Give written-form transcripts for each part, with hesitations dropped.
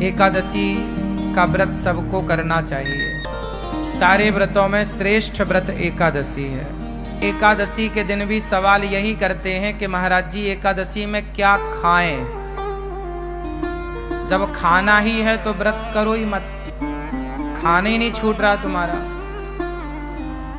एकादशी का व्रत सबको करना चाहिए। सारे व्रतों में श्रेष्ठ व्रत एकादशी है। एकादशी के दिन भी सवाल यही करते हैं कि महाराज जी एकादशी में क्या खाएं। जब खाना ही है तो व्रत करो ही मत, खाना ही नहीं छूट रहा तुम्हारा,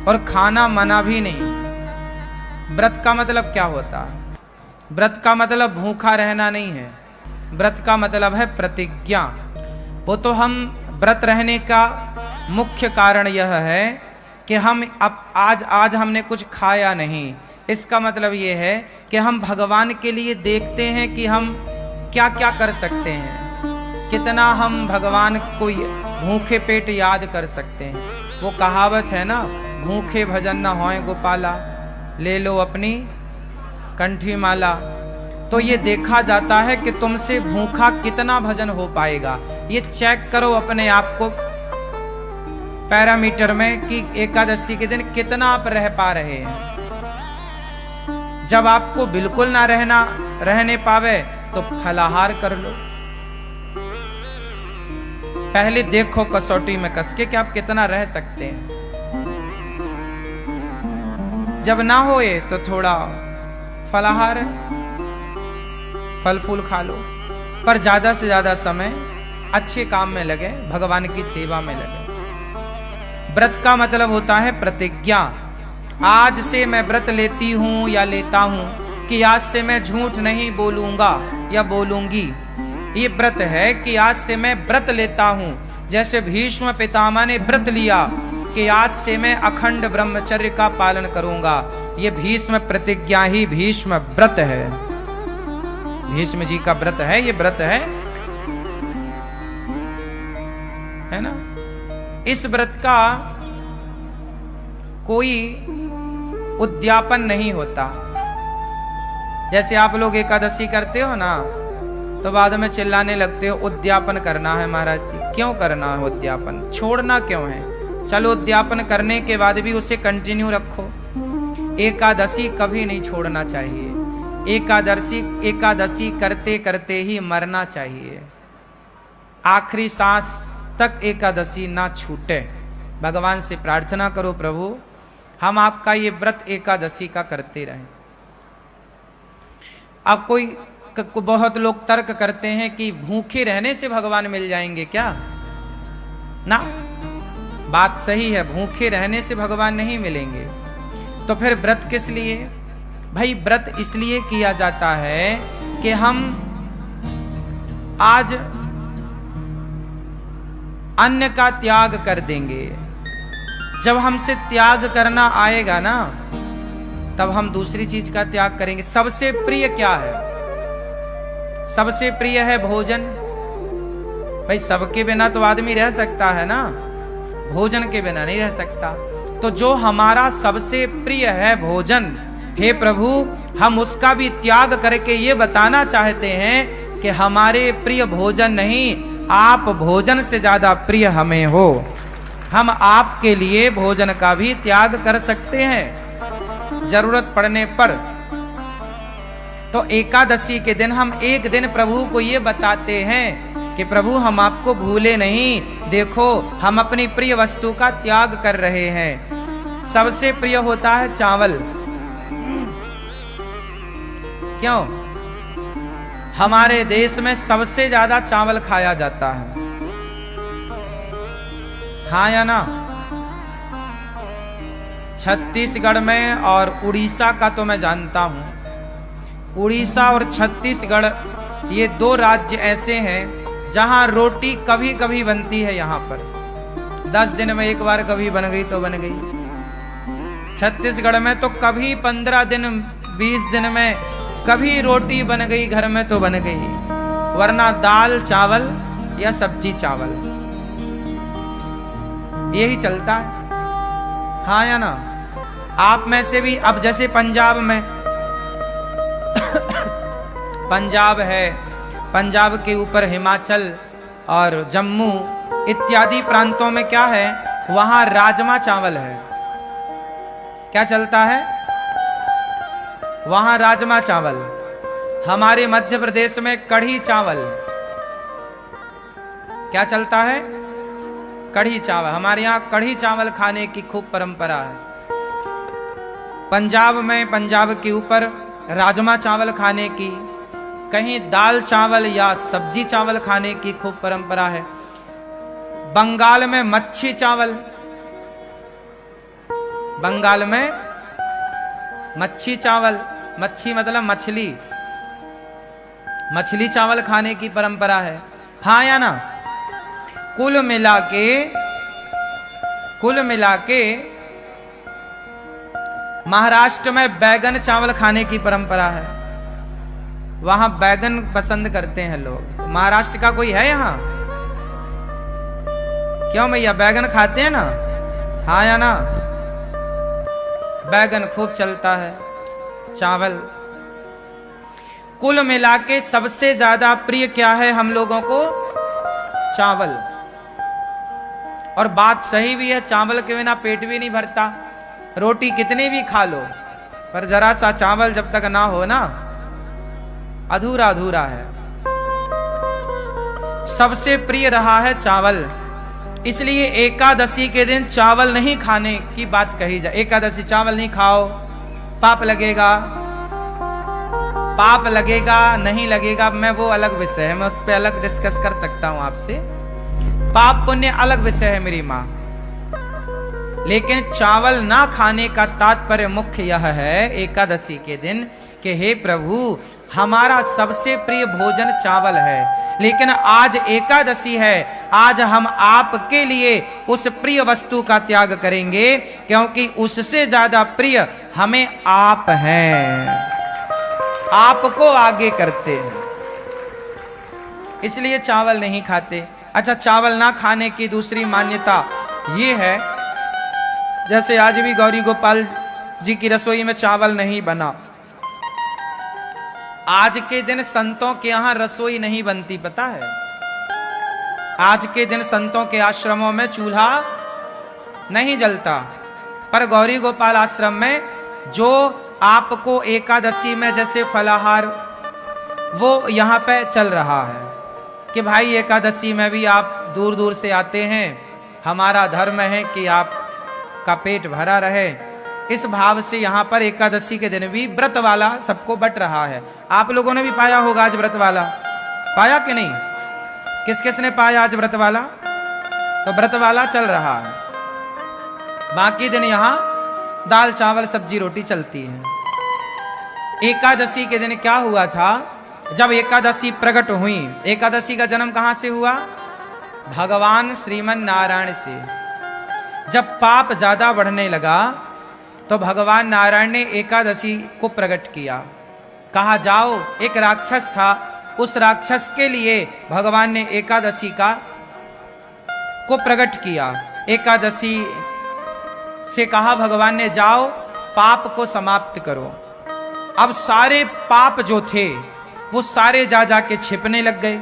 और खाना मना भी नहीं। व्रत का मतलब क्या होता है? व्रत का मतलब भूखा रहना नहीं है, व्रत का मतलब है प्रतिज्ञा। वो तो हम व्रत रहने का मुख्य कारण यह है कि हम अब आज हमने कुछ खाया नहीं। इसका मतलब ये है कि हम भगवान के लिए देखते हैं कि हम क्या क्या कर सकते हैं, कितना हम भगवान को भूखे पेट याद कर सकते हैं। वो कहावत है ना, भूखे भजन न होए गोपाला, ले लो अपनी कंठी माला। तो ये देखा जाता है कि तुमसे भूखा कितना भजन हो पाएगा। ये चेक करो अपने आप को पैरामीटर में कि एकादशी के दिन कितना आप रह पा रहे हैं। जब आपको बिल्कुल ना रहने पावे तो फलाहार कर लो। पहले देखो कसौटी में कस के कि आप कितना रह सकते हैं। जब ना होए तो थोड़ा फलाहार फल फूल खा लो, पर ज्यादा से ज्यादा समय अच्छे काम में लगे, भगवान की सेवा में लगे। व्रत का मतलब होता है प्रतिज्ञा। आज से मैं व्रत लेती हूं या लेता हूं कि आज से मैं झूठ नहीं बोलूंगा या बोलूंगी। ये व्रत है कि आज से मैं व्रत लेता हूं। जैसे भीष्म पितामह ने व्रत लिया कि आज से मैं अखंड ब्रह्मचर्य का पालन करूंगा। ये भीष्म प्रतिज्ञा ही भीष्म व्रत है, भीष्म जी का व्रत है। ये व्रत है ना। इस व्रत का कोई उद्यापन नहीं होता। जैसे आप लोग एकादशी करते हो ना, तो बाद में चिल्लाने लगते हो उद्यापन करना है महाराज जी। क्यों करना है उद्यापन? छोड़ना क्यों है? चलो उद्यापन करने के बाद भी उसे कंटिन्यू रखो। एकादशी कभी नहीं छोड़ना चाहिए। एकादशी करते करते ही मरना चाहिए। आखिरी सांस तक एकादशी ना छूटे। भगवान से प्रार्थना करो, प्रभु हम आपका ये व्रत एकादशी का करते रहें। अब बहुत लोग तर्क करते हैं कि भूखे रहने से भगवान मिल जाएंगे क्या? ना, बात सही है, भूखे रहने से भगवान नहीं मिलेंगे। तो फिर व्रत किस लिए? भाई व्रत इसलिए किया जाता है कि हम आज अन्न का त्याग कर देंगे। जब हमसे त्याग करना आएगा ना, तब हम दूसरी चीज का त्याग करेंगे। सबसे प्रिय क्या है? सबसे प्रिय है भोजन। भाई सबके बिना तो आदमी रह सकता है ना, भोजन के बिना नहीं रह सकता। तो जो हमारा सबसे प्रिय है भोजन, हे प्रभु हम उसका भी त्याग करके ये बताना चाहते हैं कि हमारे प्रिय भोजन नहीं, आप भोजन से ज्यादा प्रिय हमें हो। हम आपके लिए भोजन का भी त्याग कर सकते हैं जरूरत पड़ने पर। तो एकादशी के दिन हम एक दिन प्रभु को ये बताते हैं कि प्रभु हम आपको भूले नहीं, देखो हम अपनी प्रिय वस्तु का त्याग कर रहे हैं। सबसे प्रिय होता है चावल। क्यों? हमारे देश में सबसे ज्यादा चावल खाया जाता है, हाँ या ना? छत्तीसगढ़ में और उड़ीसा का तो मैं जानता हूं। उड़ीसा और छत्तीसगढ़ ये दो राज्य ऐसे हैं जहां रोटी कभी कभी बनती है। यहां पर 10 दिन में एक बार कभी बन गई तो बन गई। छत्तीसगढ़ में तो कभी 15 दिन 20 दिन में कभी रोटी बन गई घर में तो बन गई, वरना दाल चावल या सब्जी चावल यही चलता है, हाँ या ना? आप में से भी अब जैसे पंजाब में पंजाब है, पंजाब के ऊपर हिमाचल और जम्मू इत्यादि प्रांतों में क्या है, वहां राजमा चावल है। क्या चलता है? वहां राजमा चावल। हमारे मध्य प्रदेश में कढ़ी चावल, क्या चलता है? कढ़ी चावल। हमारे यहाँ कढ़ी चावल खाने की खूब परंपरा है। पंजाब में, पंजाब के ऊपर राजमा चावल खाने की, कहीं दाल चावल या सब्जी चावल खाने की खूब परंपरा है। बंगाल में मच्छी चावल, बंगाल में मच्छी चावल, मच्छी मतलब मछली, मछली चावल खाने की परंपरा है। हाँ या ना? कुल मिला के महाराष्ट्र में बैगन चावल खाने की परंपरा है। वहां बैगन पसंद करते हैं लोग। महाराष्ट्र का कोई है यहां? क्यों भैया, बैगन खाते हैं ना? हाँ या ना? बैगन खूब चलता है, चावल। कुल मिला के सबसे ज्यादा प्रिय क्या है हम लोगों को? चावल। और बात सही भी है, चावल के बिना पेट भी नहीं भरता। रोटी कितनी भी खा लो, पर जरा सा चावल जब तक ना हो ना, अधूरा अधूरा है। सबसे प्रिय रहा है चावल, इसलिए एकादशी के दिन चावल नहीं खाने की बात कही जाए। एकादशी चावल नहीं खाओ, पाप लगेगा। पाप लगेगा नहीं लगेगा, मैं वो अलग विषय है, मैं उस पर अलग डिस्कस कर सकता हूं आपसे। पाप पुण्य अलग विषय है मेरी मां। लेकिन चावल ना खाने का तात्पर्य मुख्य यह है एकादशी के दिन कि हे प्रभु, हमारा सबसे प्रिय भोजन चावल है, लेकिन आज एकादशी है, आज हम आपके लिए उस प्रिय वस्तु का त्याग करेंगे, क्योंकि उससे ज्यादा प्रिय हमें आप हैं, आपको आगे करते हैं, इसलिए चावल नहीं खाते। अच्छा, चावल ना खाने की दूसरी मान्यता ये है, जैसे आज भी गौरी गोपाल जी की रसोई में चावल नहीं बना। आज के दिन संतों के यहां रसोई नहीं बनती, पता है? आज के दिन संतों के आश्रमों में चूल्हा नहीं जलता, पर गौरी गोपाल आश्रम में जो आपको एकादशी में जैसे फलाहार, वो यहां पे चल रहा है कि भाई एकादशी में भी आप दूर दूर से आते हैं, हमारा धर्म है कि आपका पेट भरा रहे। इस भाव से यहां पर एकादशी के दिन भी व्रत वाला सबको बट रहा है। आप लोगों ने भी पाया होगा आज व्रत वाला, पाया कि नहीं? किस किस ने पाया आज व्रत वाला? तो व्रत वाला चल रहा है। बाकी दिन यहां दाल चावल सब्जी रोटी चलती है। एकादशी के दिन क्या हुआ था? जब एकादशी प्रकट हुई, एकादशी का जन्म कहां से हुआ? भगवान श्रीमन नारायण से। जब पाप ज्यादा बढ़ने लगा तो भगवान नारायण ने एकादशी को प्रकट किया। कहा जाओ, एक राक्षस था, उस राक्षस के लिए भगवान ने एकादशी को प्रकट किया। एकादशी से कहा भगवान ने, जाओ पाप को समाप्त करो। अब सारे पाप जो थे वो सारे जा जाके छिपने लग गए।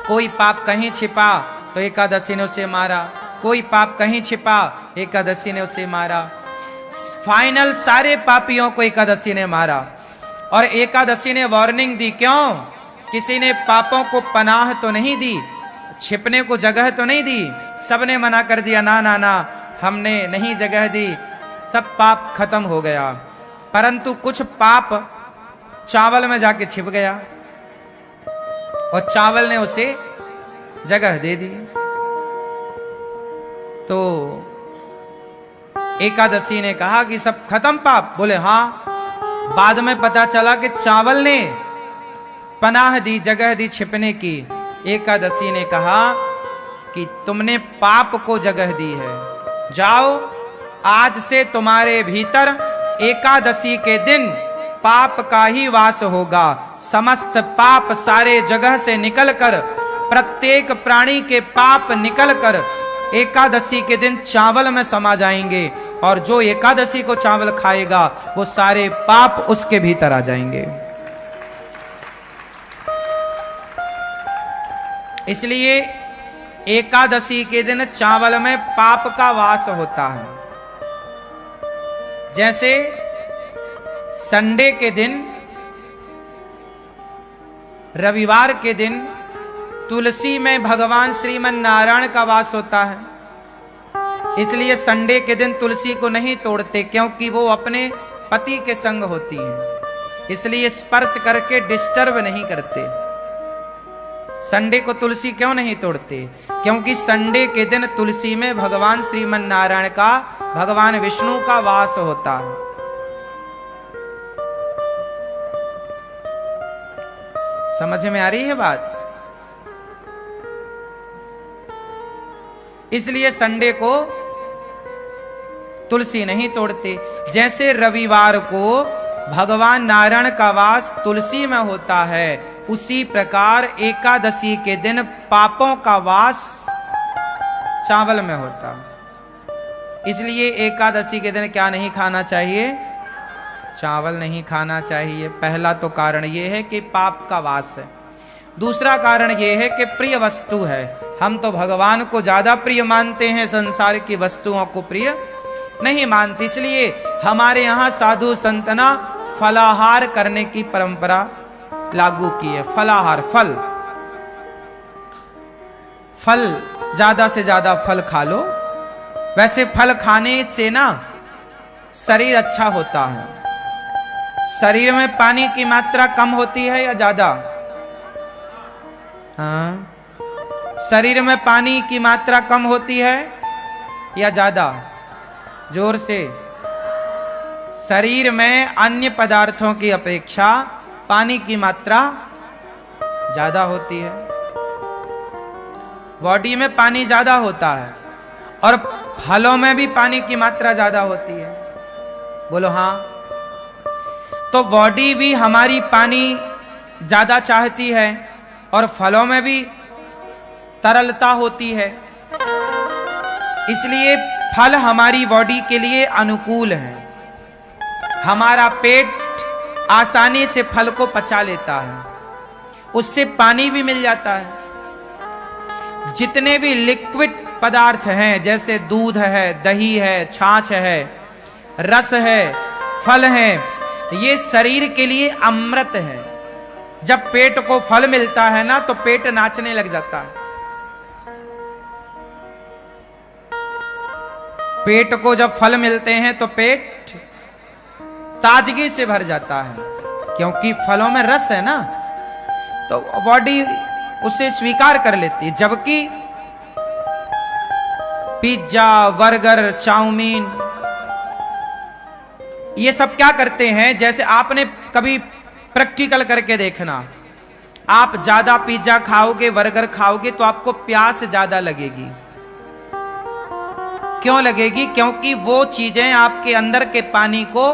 कोई पाप कहीं छिपा तो एकादशी ने उसे मारा, कोई पाप कहीं छिपा एकादशी ने उसे मारा। फाइनल सारे पापियों को एकादशी ने मारा। और एकादशी ने वार्निंग दी, क्यों? किसी ने पापों को पनाह तो नहीं दी, छिपने को जगह तो नहीं दी। सबने मना कर दिया, ना ना ना, हमने नहीं जगह दी, सब पाप खत्म हो गया। परंतु कुछ पाप चावल में जाके छिप गया और चावल ने उसे जगह दे दी। तो एकादशी ने कहा कि सब खत्म पाप? बोले हाँ। बाद में पता चला कि चावल ने पनाह दी, जगह दी छिपने की। एकादशी ने कहा कि तुमने पाप को जगह दी है, जाओ आज से तुम्हारे भीतर एकादशी के दिन पाप का ही वास होगा। समस्त पाप सारे जगह से निकलकर, प्रत्येक प्राणी के पाप निकलकर एकादशी के दिन चावल में समा जाएंगे, और जो एकादशी को चावल खाएगा वो सारे पाप उसके भीतर आ जाएंगे। इसलिए एकादशी के दिन चावल में पाप का वास होता है। जैसे संडे के दिन, रविवार के दिन तुलसी में भगवान श्रीमन नारायण का वास होता है, इसलिए संडे के दिन तुलसी को नहीं तोड़ते, क्योंकि वो अपने पति के संग होती है, इसलिए स्पर्श करके डिस्टर्ब नहीं करते। संडे को तुलसी क्यों नहीं तोड़ते? क्योंकि संडे के दिन तुलसी में भगवान श्रीमन नारायण का, भगवान विष्णु का वास होता है। समझ में आ रही है बात? इसलिए संडे को तुलसी नहीं तोड़ते। जैसे रविवार को भगवान नारायण का वास तुलसी में होता है, उसी प्रकार एकादशी के दिन पापों का वास चावल में होता। इसलिए एकादशी के दिन क्या नहीं खाना चाहिए? चावल नहीं खाना चाहिए। पहला तो कारण यह है कि पाप का वास है। दूसरा कारण यह है कि प्रिय वस्तु है। हम तो भगवान को ज्यादा प्रिय मानते हैं, संसार की वस्तुओं को प्रिय नहीं मानते। इसलिए हमारे यहाँ साधु संतना फलाहार करने की परंपरा लागू की है। फलाहार, फल ज्यादा से ज्यादा फल खा लो। वैसे फल खाने से ना शरीर अच्छा होता है। शरीर में पानी की मात्रा कम होती है या ज्यादा? हाँ, शरीर में पानी की मात्रा कम होती है या ज्यादा? जोर से। शरीर में अन्य पदार्थों की अपेक्षा पानी की मात्रा ज्यादा होती है। बॉडी में पानी ज्यादा होता है और फलों में भी पानी की मात्रा ज्यादा होती है। बोलो हाँ। तो बॉडी भी हमारी पानी ज्यादा चाहती है और फलों में भी तरलता होती है, इसलिए फल हमारी बॉडी के लिए अनुकूल है। हमारा पेट आसानी से फल को पचा लेता है, उससे पानी भी मिल जाता है। जितने भी लिक्विड पदार्थ हैं, जैसे दूध है, दही है, छाछ है, रस है, फल है, ये शरीर के लिए अमृत है। जब पेट को फल मिलता है ना, तो पेट नाचने लग जाता है। पेट को जब फल मिलते हैं तो पेट ताजगी से भर जाता है, क्योंकि फलों में रस है ना, तो बॉडी उसे स्वीकार कर लेती है। जबकि पिज्जा, बर्गर, चाउमीन, ये सब क्या करते हैं? जैसे आपने कभी प्रैक्टिकल करके देखना, आप ज्यादा पिज्जा खाओगे, बर्गर खाओगे तो आपको प्यास ज्यादा लगेगी। क्यों लगेगी? क्योंकि वो चीजें आपके अंदर के पानी को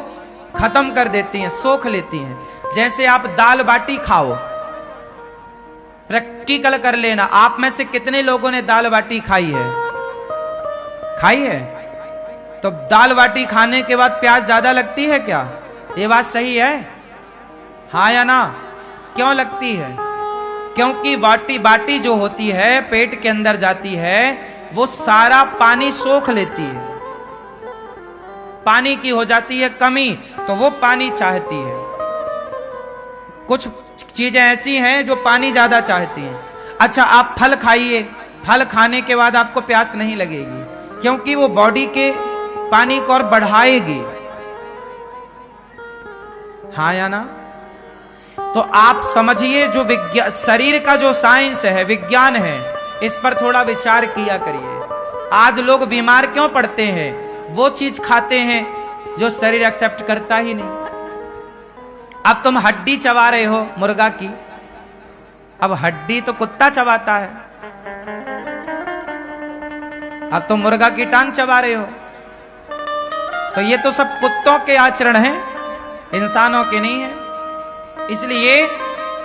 खत्म कर देती हैं, सोख लेती हैं। जैसे आप दाल बाटी खाओ, प्रैक्टिकल कर लेना, आप में से कितने लोगों ने दाल बाटी खाई है? खाई है? तो दाल बाटी खाने के बाद प्यास ज्यादा लगती है क्या? ये बात सही है? हाँ या ना? क्यों लगती है? क्योंकि बाटी जो होती है, पेट के अंदर जाती है, वो सारा पानी सोख लेती है। पानी की हो जाती है कमी, तो वो पानी चाहती है। कुछ चीजें ऐसी हैं जो पानी ज्यादा चाहती हैं। अच्छा, आप फल खाइए, फल खाने के बाद आपको प्यास नहीं लगेगी, क्योंकि वो बॉडी के पानी को और बढ़ाएगी। हाँ या ना? तो आप समझिए, जो विज्ञान, शरीर का जो साइंस है, विज्ञान है, इस पर थोड़ा विचार किया करिए। आज लोग बीमार क्यों पड़ते हैं? वो चीज खाते हैं जो शरीर एक्सेप्ट करता ही नहीं। अब तुम हड्डी चबा रहे हो मुर्गा की, अब हड्डी तो कुत्ता चबाता है, अब तुम मुर्गा की टांग चबा रहे हो, तो ये तो सब कुत्तों के आचरण हैं, इंसानों के नहीं है।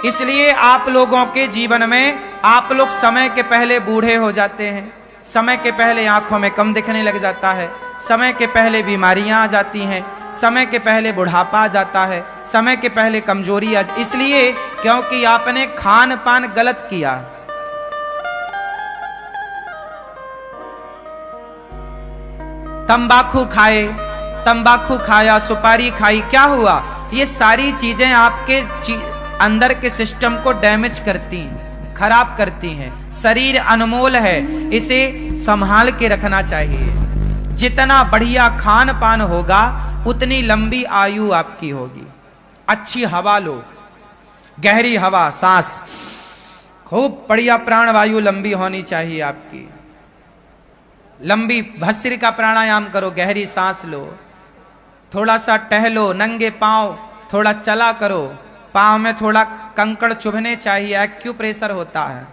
इसलिए आप लोगों के जीवन में आप लोग समय के पहले बूढ़े हो जाते हैं, समय के पहले आंखों में कम दिखने लग जाता है, समय के पहले बीमारियां आ जाती हैं, समय के पहले बुढ़ापा आ जाता है, समय के पहले कमजोरी आ, इसलिए क्योंकि आपने खान पान गलत किया। तंबाकू खाए, तंबाकू खाया, सुपारी खाई, क्या हुआ? ये सारी चीजें आपके अंदर के सिस्टम को डैमेज करती हैं, खराब करती हैं। शरीर अनमोल है, इसे संभाल के रखना चाहिए। जितना बढ़िया खान पान होगा उतनी लंबी आयु आपकी होगी। अच्छी हवा लो, गहरी हवा, सांस, खूब बढ़िया प्राणवायु लंबी होनी चाहिए आपकी। लंबी भस्त्रिका का प्राणायाम करो, गहरी सांस लो, थोड़ा सा टहलो, नंगे पांव थोड़ा चला करो, पांव में थोड़ा कंकड़ चुभने चाहिए, एक्यूप्रेशर होता है।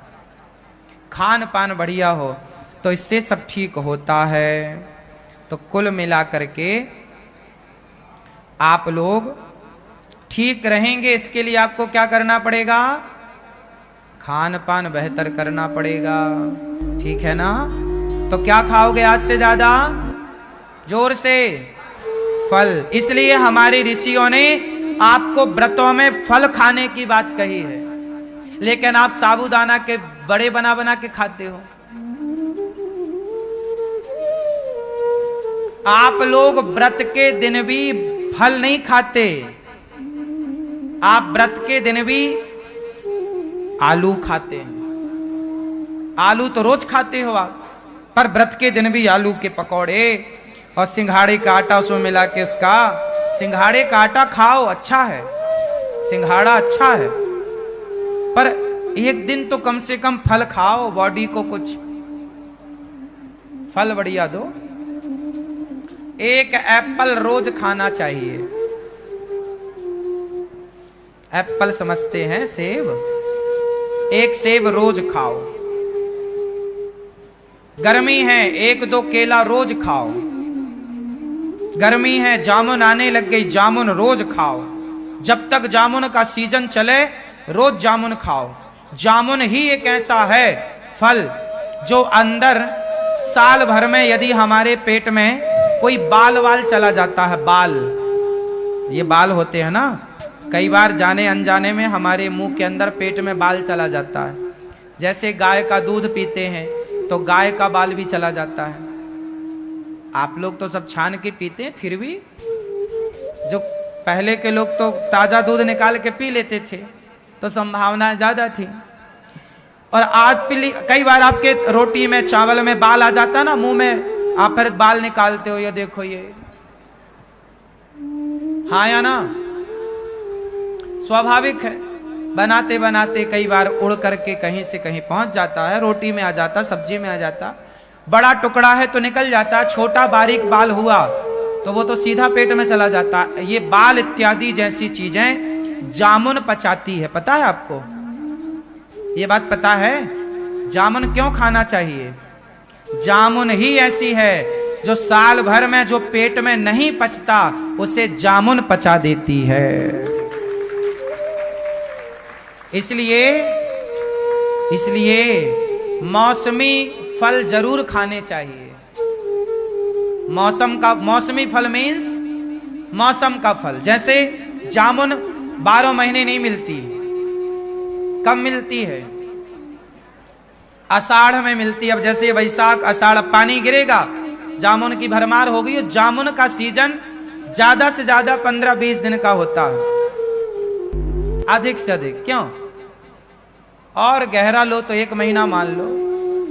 खान पान बढ़िया हो तो इससे सब ठीक होता है। तो कुल मिलाकर के आप लोग ठीक रहेंगे, इसके लिए आपको क्या करना पड़ेगा? खान पान बेहतर करना पड़ेगा, ठीक है ना? तो क्या खाओगे आज से ज्यादा? जोर से फल। इसलिए हमारे ऋषियों ने आपको व्रतों में फल खाने की बात कही है, लेकिन आप साबूदाना के बड़े बना बना के खाते हो। आप लोग व्रत के दिन भी फल नहीं खाते, आप व्रत के दिन भी आलू खाते हैं। आलू तो रोज खाते हो आप, पर व्रत के दिन भी आलू के पकौड़े और सिंघाड़े का आटा उसमें मिला के उसका, सिंघाड़े का आटा खाओ, अच्छा है, सिंघाड़ा अच्छा है, पर एक दिन तो कम से कम फल खाओ, बॉडी को कुछ फल बढ़िया दो। एक एप्पल रोज खाना चाहिए। एप्पल समझते हैं सेब, एक सेब रोज खाओ। गर्मी है, एक दो केला रोज खाओ। गर्मी है, जामुन आने लग गई, जामुन रोज खाओ। जब तक जामुन का सीजन चले रोज जामुन खाओ। जामुन ही एक ऐसा है फल जो अंदर साल भर में यदि हमारे पेट में कोई बाल वाल चला जाता है, बाल, ये बाल होते हैं ना, कई बार जाने अनजाने में हमारे मुंह के अंदर पेट में बाल चला जाता है। जैसे गाय का दूध पीते हैं तो गाय का बाल भी चला जाता है। आप लोग तो सब छान के पीते हैं, फिर भी जो पहले के लोग तो ताजा दूध निकाल के पी लेते थे, तो संभावना ज्यादा थी। और आज कई बार आपके रोटी में चावल में बाल आ जाता ना मुंह में, आप फिर बाल निकालते हो, ये देखो ये, हाँ या ना? स्वाभाविक है, बनाते बनाते कई बार उड़ करके कहीं से कहीं पहुंच जाता है, रोटी में आ जाता, सब्जी में आ जाता। बड़ा टुकड़ा है तो निकल जाता, छोटा बारीक बाल हुआ तो वो तो सीधा पेट में चला जाता। ये बाल इत्यादि जैसी चीजें जामुन पचाती है, पता है आपको? ये बात पता है? जामुन क्यों खाना चाहिए? जामुन ही ऐसी है जो साल भर में जो पेट में नहीं पचता उसे जामुन पचा देती है। इसलिए मौसमी फल जरूर खाने चाहिए। मौसमी फल मीन्स मौसम का फल। जैसे जामुन 12 महीने नहीं मिलती, कब मिलती है? आषाढ़ में मिलती। अब जैसे वैशाख आषाढ़ पानी गिरेगा, जामुन की भरमार होगी। जामुन का सीजन ज्यादा से ज्यादा 15-20 दिन का होता है, अधिक से अधिक। क्यों? और गहरा लो तो 1 महीना मान लो,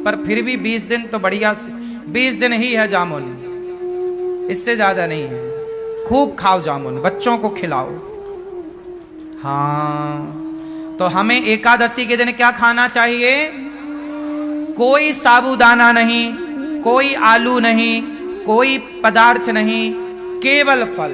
पर फिर भी 20 दिन तो बढ़िया, 20 दिन ही है जामुन, इससे ज्यादा नहीं है। खूब खाओ जामुन, बच्चों को खिलाओ। हाँ, तो हमें एकादशी के दिन क्या खाना चाहिए? कोई साबूदाना नहीं, कोई आलू नहीं, कोई पदार्थ नहीं, केवल फल।